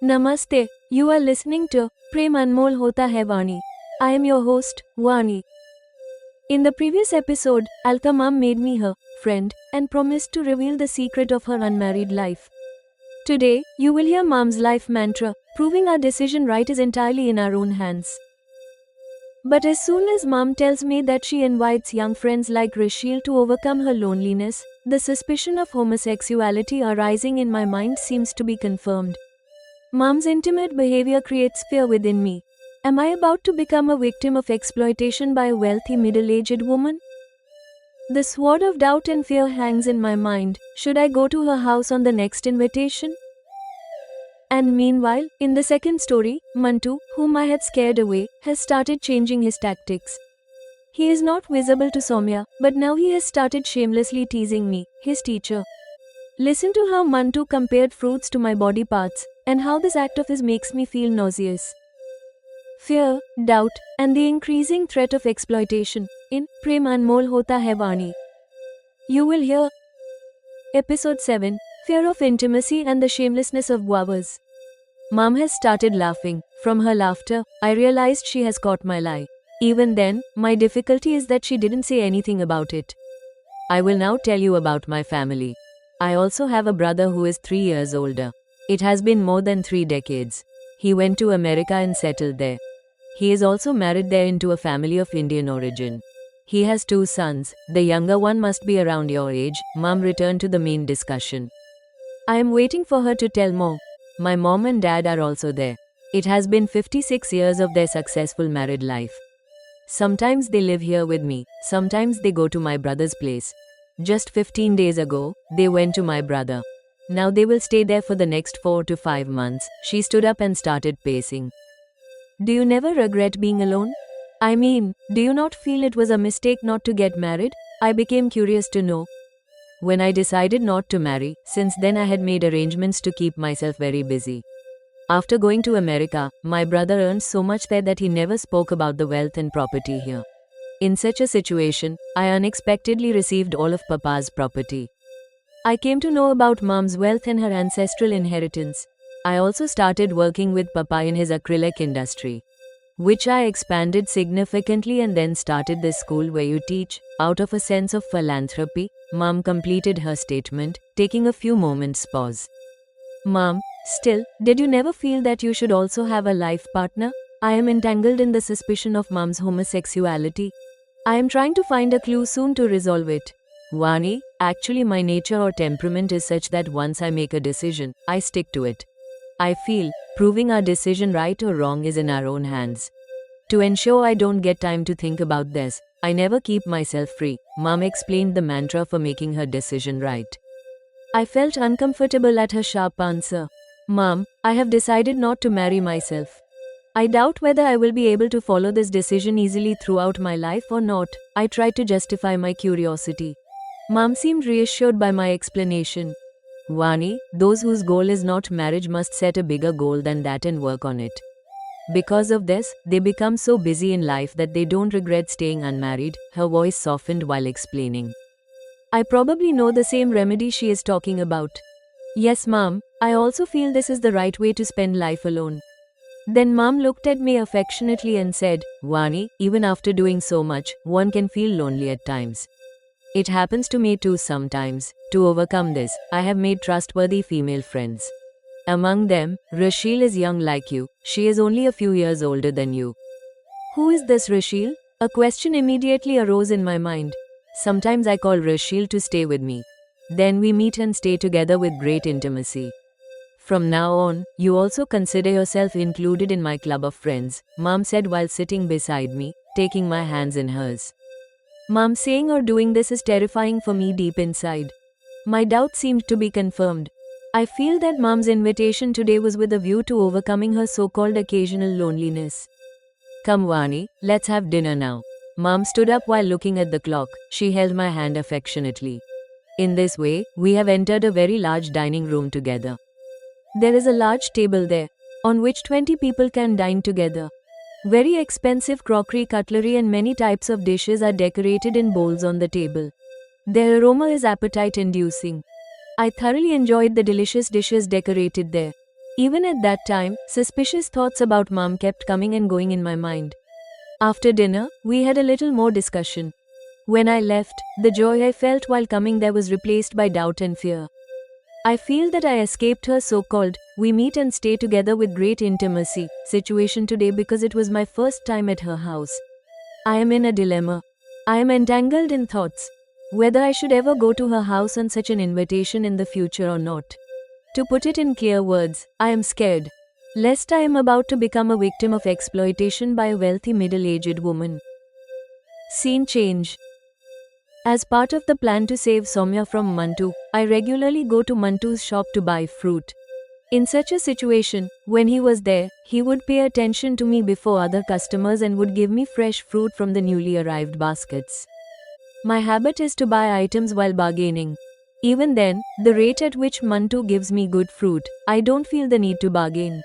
Namaste. You are listening to Prem Anmol Hota Hai Vani. I am your host, Vani. In the previous episode, Alka Mom made me her friend and promised to reveal the secret of her unmarried life. Today, you will hear Mom's life mantra, proving our decision right is entirely in our own hands. But as soon as Mom tells me that she invites young friends like Rishil to overcome her loneliness, the suspicion of homosexuality arising in my mind seems to be confirmed. Mom's intimate behavior creates fear within me. Am I about to become a victim of exploitation by a wealthy middle-aged woman? The sword of doubt and fear hangs in my mind. Should I go to her house on the next invitation? And meanwhile, in the second story, Mantu, whom I had scared away, has started changing his tactics. He is not visible to Soumya, but now he has started shamelessly teasing me, his teacher. Listen to how Mantu compared fruits to my body parts, and how this act of his makes me feel nauseous. Fear, doubt, and the increasing threat of exploitation in Prem Anmol Hota Hai Vani. You will hear Episode 7, Fear of Intimacy and the Shamelessness of Guavas. Mom has started laughing. From her laughter, I realized she has caught my lie. Even then, my difficulty is that she didn't say anything about it. I will now tell you about my family. I also have a brother who is 3 years older. It has been more than 3 decades. He went to America and settled there. He is also married there into a family of Indian origin. He has 2 sons. The younger one must be around your age. Mom returned to the main discussion. I am waiting for her to tell more. My mom and dad are also there. It has been 56 years of their successful married life. Sometimes they live here with me. Sometimes they go to my brother's place. Just 15 days ago, they went to my brother. Now they will stay there for the next 4 to 5 months. She stood up and started pacing. Do you never regret being alone? I mean, do you not feel it was a mistake not to get married? I became curious to know. When I decided not to marry, since then I had made arrangements to keep myself very busy. After going to America, my brother earned so much there that he never spoke about the wealth and property here. In such a situation, I unexpectedly received all of Papa's property. I came to know about Mom's wealth and her ancestral inheritance. I also started working with Papa in his acrylic industry, which I expanded significantly, and then started this school where you teach. Out of a sense of philanthropy, Mom completed her statement, taking a few moments pause. Mom, still, did you never feel that you should also have a life partner? I am entangled in the suspicion of Mom's homosexuality. I am trying to find a clue soon to resolve it. Vani, actually my nature or temperament is such that once I make a decision, I stick to it. I feel, proving our decision right or wrong is in our own hands. To ensure I don't get time to think about this, I never keep myself free. Mom explained the mantra for making her decision right. I felt uncomfortable at her sharp answer. Mom, I have decided not to marry myself. I doubt whether I will be able to follow this decision easily throughout my life or not. I tried to justify my curiosity. Mom seemed reassured by my explanation. Vani, those whose goal is not marriage must set a bigger goal than that and work on it. Because of this, they become so busy in life that they don't regret staying unmarried. Her voice softened while explaining. I probably know the same remedy she is talking about. Yes, Mom, I also feel this is the right way to spend life alone. Then Mom looked at me affectionately and said, Vani, even after doing so much, one can feel lonely at times. It happens to me too sometimes. To overcome this, I have made trustworthy female friends. Among them, Rishil is young like you. She is only a few years older than you. Who is this Rishil? A question immediately arose in my mind. Sometimes I call Rishil to stay with me. Then we meet and stay together with great intimacy. From now on, you also consider yourself included in my club of friends, Mom said while sitting beside me, taking my hands in hers. Mom saying or doing this is terrifying for me deep inside. My doubt seemed to be confirmed. I feel that Mom's invitation today was with a view to overcoming her so-called occasional loneliness. Come Vani, let's have dinner now. Mom stood up while looking at the clock. She held my hand affectionately. In this way, we have entered a very large dining room together. There is a large table there, on which 20 people can dine together. Very expensive crockery, cutlery and many types of dishes are decorated in bowls on the table. Their aroma is appetite-inducing. I thoroughly enjoyed the delicious dishes decorated there. Even at that time, suspicious thoughts about mom kept coming and going in my mind. After dinner, we had a little more discussion. When I left, the joy I felt while coming there was replaced by doubt and fear. I feel that I escaped her so-called, we meet and stay together with great intimacy, situation today because it was my first time at her house. I am in a dilemma. I am entangled in thoughts. Whether I should ever go to her house on such an invitation in the future or not. To put it in clear words, I am scared. Lest I am about to become a victim of exploitation by a wealthy middle-aged woman. Scene change. As part of the plan to save Soumya from Mantu, I regularly go to Mantu's shop to buy fruit. In such a situation, when he was there, he would pay attention to me before other customers and would give me fresh fruit from the newly arrived baskets. My habit is to buy items while bargaining. Even then, the rate at which Mantu gives me good fruit, I don't feel the need to bargain.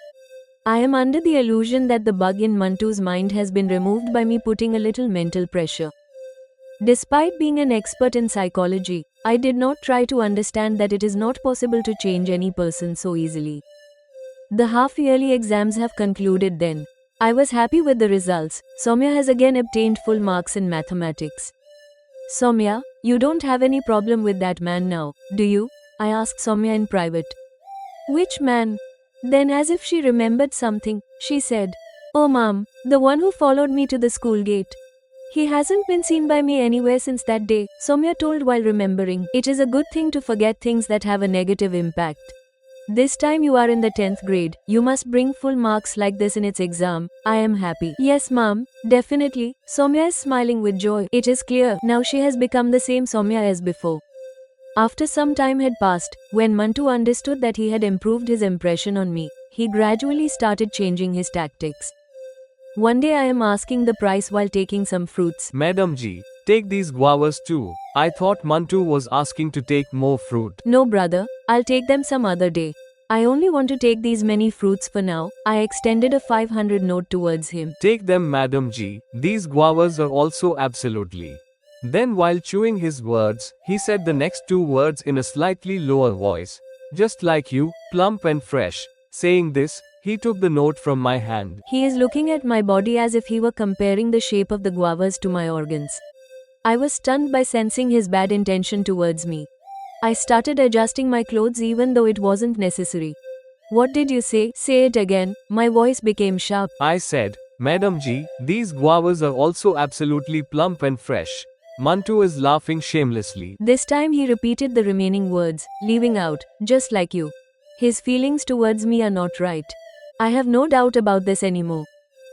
I am under the illusion that the bug in Mantu's mind has been removed by me putting a little mental pressure. Despite being an expert in psychology, I did not try to understand that it is not possible to change any person so easily. The half-yearly exams have concluded then. I was happy with the results. Soumya has again obtained full marks in mathematics. Soumya, you don't have any problem with that man now, do you? I asked Soumya in private. Which man? Then as if she remembered something, she said, Oh mom, the one who followed me to the school gate. He hasn't been seen by me anywhere since that day, Soumya told while remembering. It is a good thing to forget things that have a negative impact. This time you are in the 10th grade, you must bring full marks like this in its exam. I am happy. Yes mom, definitely. Soumya is smiling with joy. It is clear, now she has become the same Soumya as before. After some time had passed, when Mantu understood that he had improved his impression on me, he gradually started changing his tactics. One day I am asking the price while taking some fruits. Madam ji, take these guavas too. I thought Mantu was asking to take more fruit. No brother, I'll take them some other day. I only want to take these many fruits for now. I extended a 500 note towards him. Take them Madam ji, these guavas are also absolutely. Then while chewing his words, he said the next two words in a slightly lower voice. Just like you, plump and fresh. Saying this, he took the note from my hand. He is looking at my body as if he were comparing the shape of the guavas to my organs. I was stunned by sensing his bad intention towards me. I started adjusting my clothes even though it wasn't necessary. What did you say? Say it again. My voice became sharp. I said, Madam ji, these guavas are also absolutely plump and fresh. Mantu is laughing shamelessly. This time he repeated the remaining words, leaving out, just like you. His feelings towards me are not right. I have no doubt about this anymore.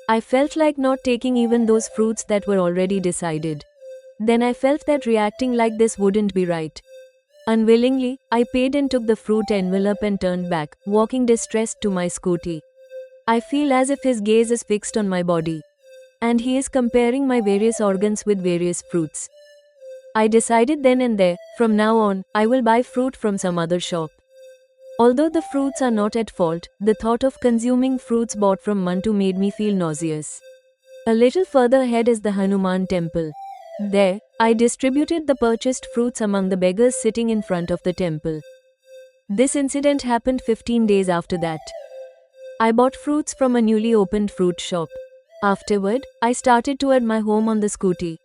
I felt like not taking even those fruits that were already decided. Then I felt that reacting like this wouldn't be right. Unwillingly, I paid and took the fruit envelope and turned back, walking distressed to my scooty. I feel as if his gaze is fixed on my body. And he is comparing my various organs with various fruits. I decided then and there, from now on, I will buy fruit from some other shop. Although the fruits are not at fault, the thought of consuming fruits bought from Mantu made me feel nauseous. A little further ahead is the Hanuman temple. There, I distributed the purchased fruits among the beggars sitting in front of the temple. This incident happened 15 days after that. I bought fruits from a newly opened fruit shop. Afterward, I started toward my home on the scooty.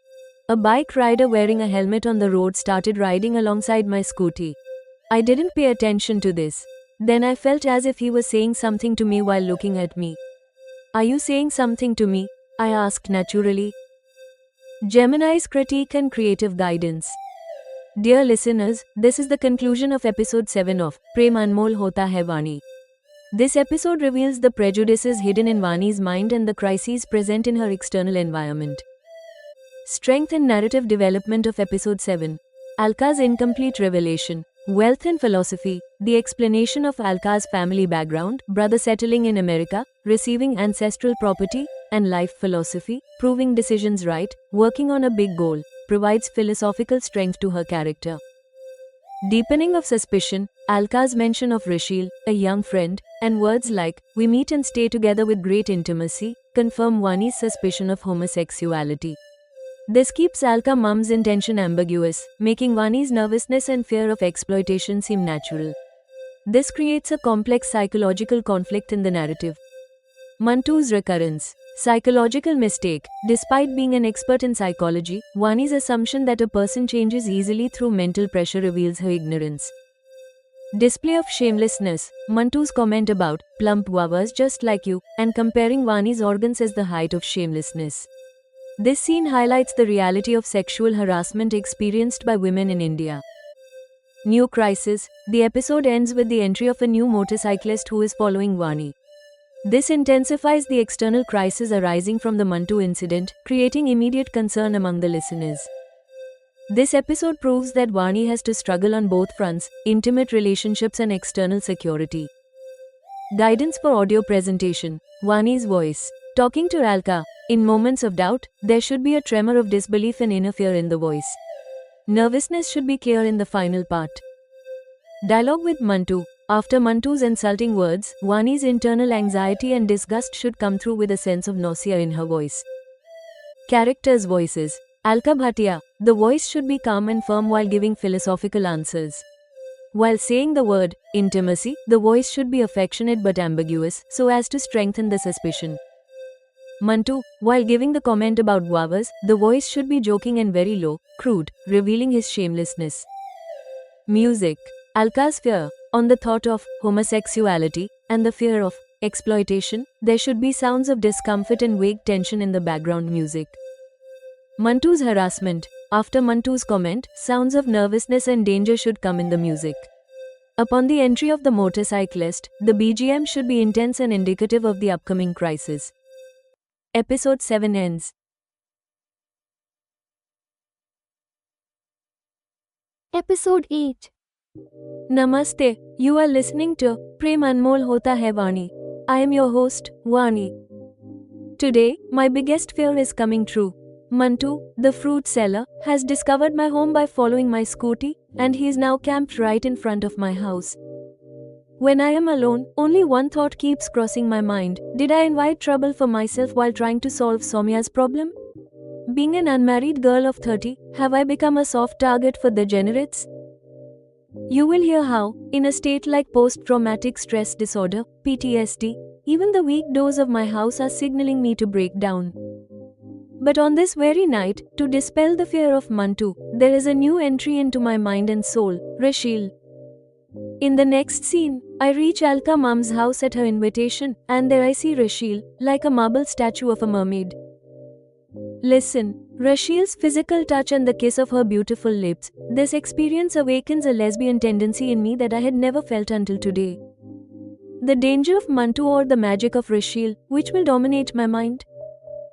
A bike rider wearing a helmet on the road started riding alongside my scooty. I didn't pay attention to this. Then I felt as if he was saying something to me while looking at me. Are you saying something to me? I asked naturally. Gemini's critique and creative guidance. Dear listeners, this is the conclusion of episode 7 of Prem Anmol Hota Hai Vani. This episode reveals the prejudices hidden in Vani's mind and the crises present in her external environment. Strength and narrative development of episode 7. Alka's incomplete revelation. Wealth and philosophy. The explanation of Alka's family background, brother settling in America, receiving ancestral property, and life philosophy, proving decisions right, working on a big goal, provides philosophical strength to her character. Deepening of suspicion. Alka's mention of Rishil, a young friend, and words like, we meet and stay together with great intimacy, confirm Vani's suspicion of homosexuality. This keeps Alka Mum's intention ambiguous, making Vani's nervousness and fear of exploitation seem natural. This creates a complex psychological conflict in the narrative. Mantu's recurrence. Psychological mistake. Despite being an expert in psychology, Vani's assumption that a person changes easily through mental pressure reveals her ignorance. Display of shamelessness. Mantu's comment about plump guavas just like you and comparing Vani's organs as the height of shamelessness. This scene highlights the reality of sexual harassment experienced by women in India. New crisis. The episode ends with the entry of a new motorcyclist who is following Vani. This intensifies the external crisis arising from the Mantu incident, creating immediate concern among the listeners. This episode proves that Vani has to struggle on both fronts, intimate relationships and external security. Guidance for audio presentation. Vani's voice. Talking to Alka. In moments of doubt, there should be a tremor of disbelief and inner fear in the voice. Nervousness should be clear in the final part. Dialogue with Mantu. After Mantu's insulting words, Vani's internal anxiety and disgust should come through with a sense of nausea in her voice. Characters' voices. Alka Bhatia. The voice should be calm and firm while giving philosophical answers. While saying the word intimacy, the voice should be affectionate but ambiguous, so as to strengthen the suspicion. Mantu. While giving the comment about guavas, the voice should be joking and very low, crude, revealing his shamelessness. Music. Alka's fear. On the thought of homosexuality and the fear of exploitation, there should be sounds of discomfort and vague tension in the background music. Mantu's harassment. After Mantu's comment, sounds of nervousness and danger should come in the music. Upon the entry of the motorcyclist, the BGM should be intense and indicative of the upcoming crisis. Episode 7 ends. Episode 8. Namaste. You are listening to Prem Anmol Hota Hai Vani. I am your host, Vani. Today, my biggest fear is coming true. Mantu, the fruit seller, has discovered my home by following my scooty, and he is now camped right in front of my house. When I am alone, only one thought keeps crossing my mind. Did I invite trouble for myself while trying to solve Soumya's problem? Being an unmarried girl of 30, have I become a soft target for degenerates? You will hear how, in a state like post-traumatic stress disorder, PTSD, even the weak doors of my house are signaling me to break down. But on this very night, to dispel the fear of Mantu, there is a new entry into my mind and soul, Rashil. In the next scene, I reach Alka Mom's house at her invitation, and there I see Rashil, like a marble statue of a mermaid. Listen, Rashil's physical touch and the kiss of her beautiful lips, this experience awakens a lesbian tendency in me that I had never felt until today. The danger of Mantu or the magic of Rashil, which will dominate my mind?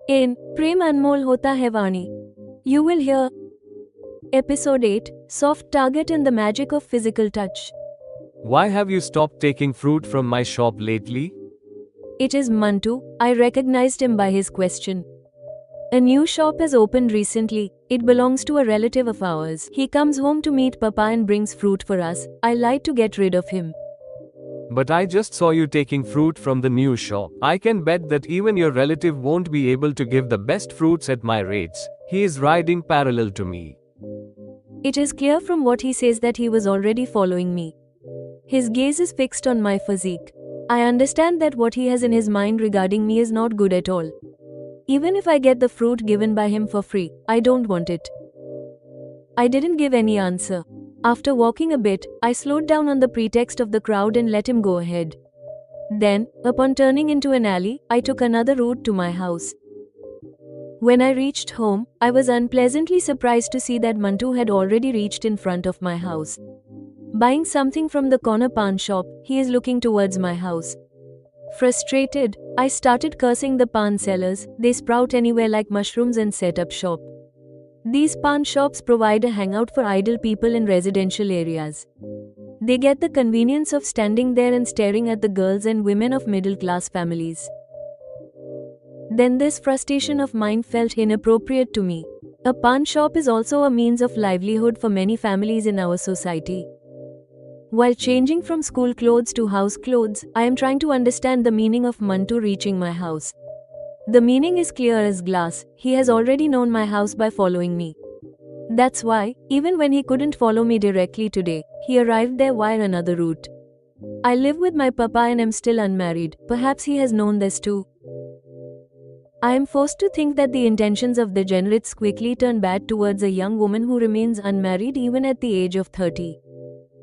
In Prem Anmol Hota Hai Vani, you will hear Episode 8, Soft Target and the Magic of Physical Touch. Why have you stopped taking fruit from my shop lately? It is Mantu. I recognized him by his question. A new shop has opened recently. It belongs to a relative of ours. He comes home to meet Papa and brings fruit for us. I lied to get rid of him. But I just saw you taking fruit from the new shop. I can bet that even your relative won't be able to give the best fruits at my rates. He is riding parallel to me. It is clear from what he says that he was already following me. His gaze is fixed on my physique. I understand that what he has in his mind regarding me is not good at all. Even if I get the fruit given by him for free, I don't want it. I didn't give any answer. After walking a bit, I slowed down on the pretext of the crowd and let him go ahead. Then, upon turning into an alley, I took another route to my house. When I reached home, I was unpleasantly surprised to see that Mantu had already reached in front of my house. Buying something from the corner pan shop, he is looking towards my house. Frustrated, I started cursing the pan sellers. They sprout anywhere like mushrooms and set up shop. These pan shops provide a hangout for idle people in residential areas. They get the convenience of standing there and staring at the girls and women of middle-class families. Then this frustration of mine felt inappropriate to me. A pan shop is also a means of livelihood for many families in our society. While changing from school clothes to house clothes, I am trying to understand the meaning of Mantu reaching my house. The meaning is clear as glass. He has already known my house by following me. That's why, even when he couldn't follow me directly today, he arrived there via another route. I live with my papa and am still unmarried. Perhaps he has known this too. I am forced to think that the intentions of the degenerates quickly turn bad towards a young woman who remains unmarried even at the age of 30.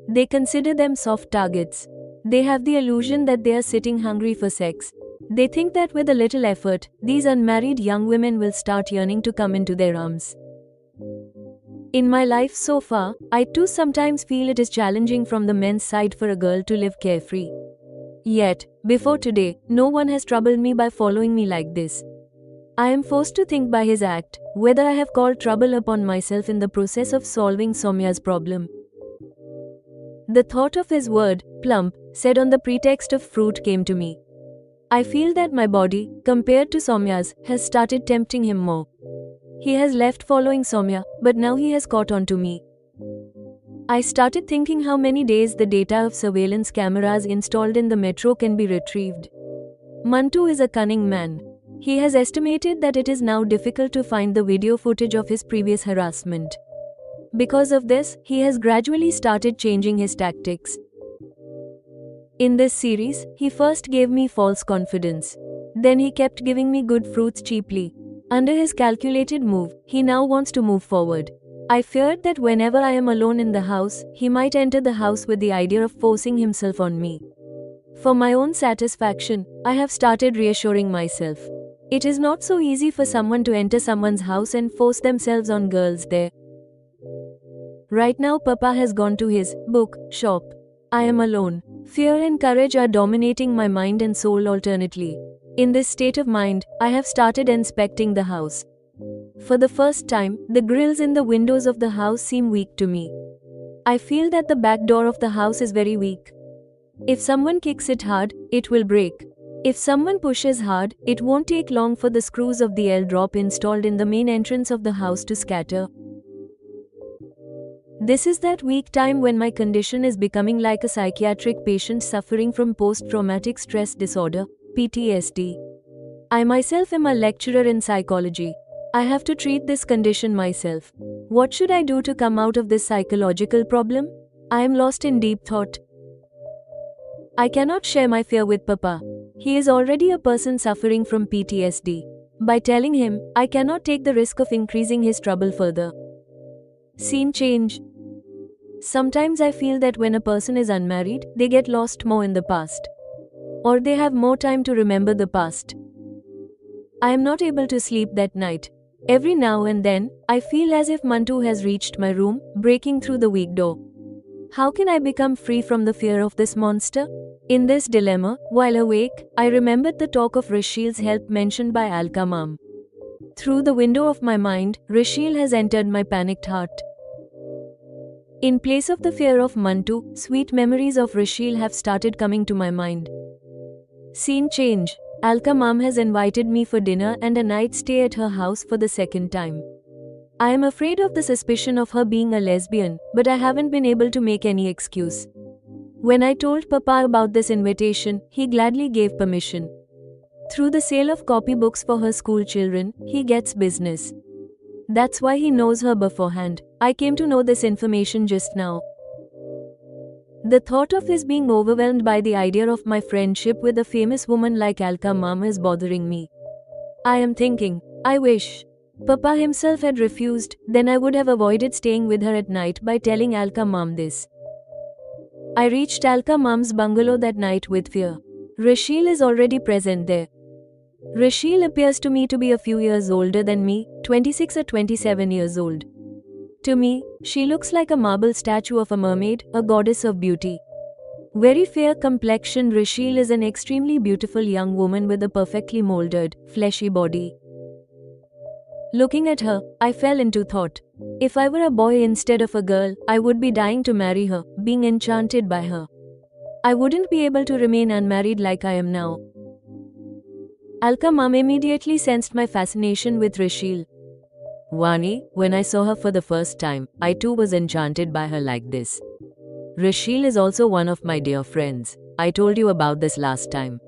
They consider them soft targets. They have the illusion that they are sitting hungry for sex. They think that with a little effort, these unmarried young women will start yearning to come into their arms. In my life so far, I too sometimes feel it is challenging from the men's side for a girl to live carefree. Yet, before today, no one has troubled me by following me like this. I am forced to think by his act, whether I have called trouble upon myself in the process of solving Soumya's problem. The thought of his word, plump, said on the pretext of fruit came to me. I feel that my body, compared to Soumya's, has started tempting him more. He has left following Soumya, but now he has caught on to me. I started thinking how many days the data of surveillance cameras installed in the metro can be retrieved. Mantu is a cunning man. He has estimated that it is now difficult to find the video footage of his previous harassment. Because of this, he has gradually started changing his tactics. In this series, he first gave me false confidence. Then he kept giving me good fruits cheaply. Under his calculated move, he now wants to move forward. I feared that whenever I am alone in the house, he might enter the house with the idea of forcing himself on me. For my own satisfaction, I have started reassuring myself. It is not so easy for someone to enter someone's house and force themselves on girls there. Right now, Papa has gone to his book shop. I am alone. Fear and courage are dominating my mind and soul alternately. In this state of mind, I have started inspecting the house. For the first time, the grills in the windows of the house seem weak to me. I feel that the back door of the house is very weak. If someone kicks it hard, it will break. If someone pushes hard, it won't take long for the screws of the L-drop installed in the main entrance of the house to scatter. This is that weak time when my condition is becoming like a psychiatric patient suffering from post-traumatic stress disorder, PTSD. I myself am a lecturer in psychology. I have to treat this condition myself. What should I do to come out of this psychological problem? I am lost in deep thought. I cannot share my fear with Papa. He is already a person suffering from PTSD. By telling him, I cannot take the risk of increasing his trouble further. Scene change. Sometimes I feel that when a person is unmarried, they get lost more in the past. Or they have more time to remember the past. I am not able to sleep that night. Every now and then, I feel as if Mantu has reached my room, breaking through the weak door. How can I become free from the fear of this monster? In this dilemma, while awake, I remembered the talk of Rishil's help mentioned by Alka Mom. Through the window of my mind, Rishil has entered my panicked heart. In place of the fear of Mantu, sweet memories of Rishil have started coming to my mind. Scene change. Alka Mom has invited me for dinner and a night stay at her house for the second time. I am afraid of the suspicion of her being a lesbian, but I haven't been able to make any excuse. When I told Papa about this invitation, he gladly gave permission. Through the sale of copybooks for her school children, he gets business. That's why he knows her beforehand. I came to know this information just now. The thought of his being overwhelmed by the idea of my friendship with a famous woman like Alka Mom is bothering me. I am thinking, I wish Papa himself had refused, then I would have avoided staying with her at night by telling Alka Mom this. I reached Alka Mom's bungalow that night with fear. Rishil is already present there. Rishil appears to me to be a few years older than me, 26 or 27 years old. To me, she looks like a marble statue of a mermaid, a goddess of beauty. Very fair complexioned, Rishil is an extremely beautiful young woman with a perfectly molded, fleshy body. Looking at her, I fell into thought. If I were a boy instead of a girl, I would be dying to marry her, being enchanted by her. I wouldn't be able to remain unmarried like I am now. Alka Mom immediately sensed my fascination with Rishil. Vani, when I saw her for the first time, I too was enchanted by her like this. Rishil is also one of my dear friends. I told you about this last time.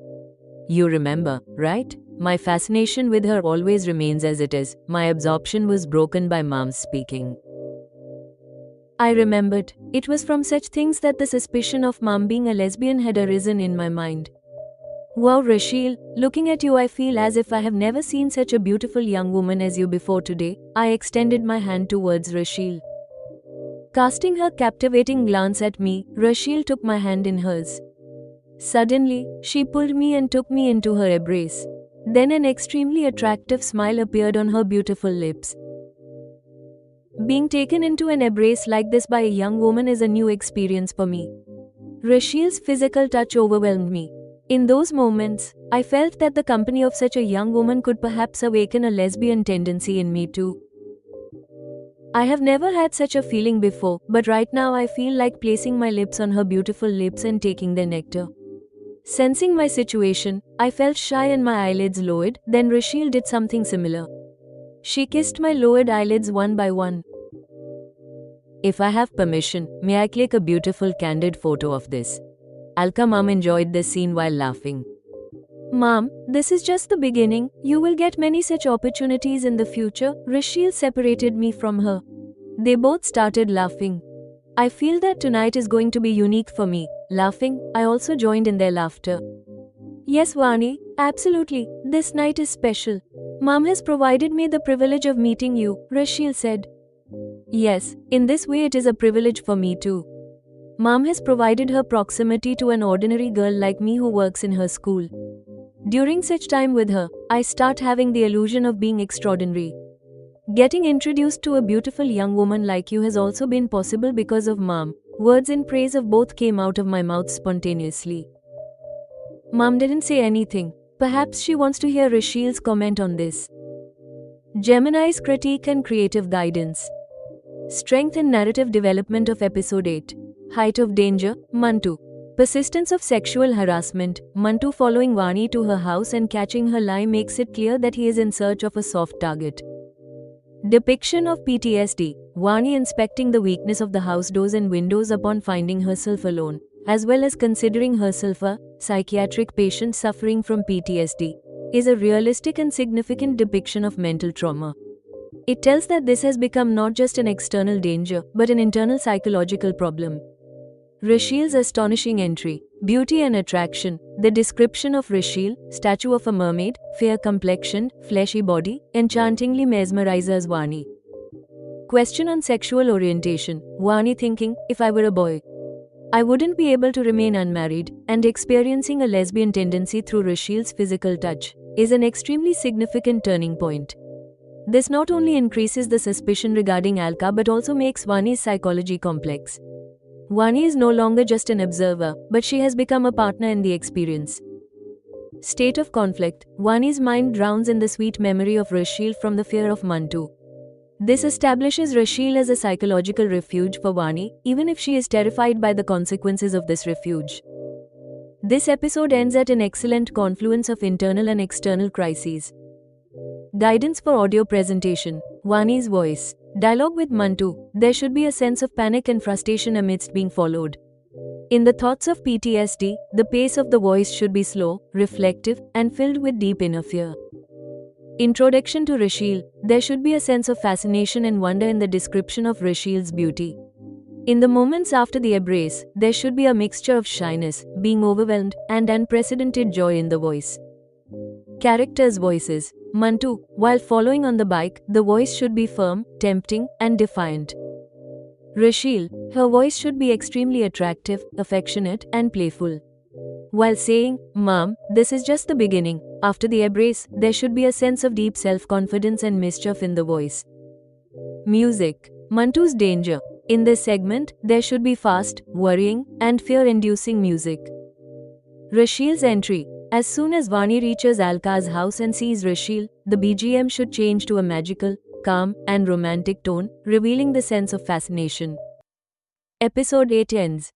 You remember, right? My fascination with her always remains as it is. My absorption was broken by Mom's speaking. I remembered. It was from such things that the suspicion of Mom being a lesbian had arisen in my mind. Wow, Rashil, looking at you I feel as if I have never seen such a beautiful young woman as you before today. I extended my hand towards Rashil. Casting her captivating glance at me, Rashil took my hand in hers. Suddenly, she pulled me and took me into her embrace. Then an extremely attractive smile appeared on her beautiful lips. Being taken into an embrace like this by a young woman is a new experience for me. Rashil's physical touch overwhelmed me. In those moments, I felt that the company of such a young woman could perhaps awaken a lesbian tendency in me too. I have never had such a feeling before, but right now I feel like placing my lips on her beautiful lips and taking their nectar. Sensing my situation, I felt shy and my eyelids lowered, then Rashil did something similar. She kissed my lowered eyelids one by one. If I have permission, may I click a beautiful candid photo of this? Alka Mom enjoyed this scene while laughing. Mom, this is just the beginning. You will get many such opportunities in the future. Rashil separated me from her. They both started laughing. I feel that tonight is going to be unique for me. Laughing, I also joined in their laughter. Yes, Vani, absolutely. This night is special. Mom has provided me the privilege of meeting you, Rashil said. Yes, in this way it is a privilege for me too. Mom has provided her proximity to an ordinary girl like me who works in her school. During such time with her, I start having the illusion of being extraordinary. Getting introduced to a beautiful young woman like you has also been possible because of Mom. Words in praise of both came out of my mouth spontaneously. Mom didn't say anything. Perhaps she wants to hear Rashil's comment on this. Gemini's critique and creative guidance. Strength and narrative development of episode 8. Height of danger, Mantu. Persistence of sexual harassment, Mantu following Vani to her house and catching her lie makes it clear that he is in search of a soft target. Depiction of PTSD, Vani inspecting the weakness of the house doors and windows upon finding herself alone, as well as considering herself a psychiatric patient suffering from PTSD, is a realistic and significant depiction of mental trauma. It tells that this has become not just an external danger, but an internal psychological problem. Rashil's astonishing entry, beauty and attraction. The description of Rashil, statue of a mermaid, fair complexion, fleshy body, enchantingly mesmerizes Vani. Question on sexual orientation. Vani thinking, if I were a boy, I wouldn't be able to remain unmarried, and experiencing a lesbian tendency through Rashil's physical touch is an extremely significant turning point. This not only increases the suspicion regarding Alka but also makes Vani's psychology complex. Vani is no longer just an observer, but she has become a partner in the experience. State of conflict. Vani's mind drowns in the sweet memory of Rashil from the fear of Mantu. This establishes Rashil as a psychological refuge for Vani, even if she is terrified by the consequences of this refuge. This episode ends at an excellent confluence of internal and external crises. Guidance for audio presentation. Vani's voice. Dialogue with Mantu. There should be a sense of panic and frustration amidst being followed. In the thoughts of PTSD, the pace of the voice should be slow, reflective, and filled with deep inner fear. Introduction to Rashil. There should be a sense of fascination and wonder in the description of Rashil's beauty. In the moments after the embrace, there should be a mixture of shyness, being overwhelmed, and unprecedented joy in the voice. Characters' voices. Mantu, while following on the bike, the voice should be firm, tempting, and defiant. Rashil, her voice should be extremely attractive, affectionate, and playful. While saying, Mom, this is just the beginning, after the embrace, there should be a sense of deep self-confidence and mischief in the voice. Music. Mantu's danger. In this segment, there should be fast, worrying, and fear-inducing music. Rashil's entry. As soon as Vani reaches Alka's house and sees Rashil, the BGM should change to a magical, calm, and romantic tone, revealing the sense of fascination. Episode 8 ends.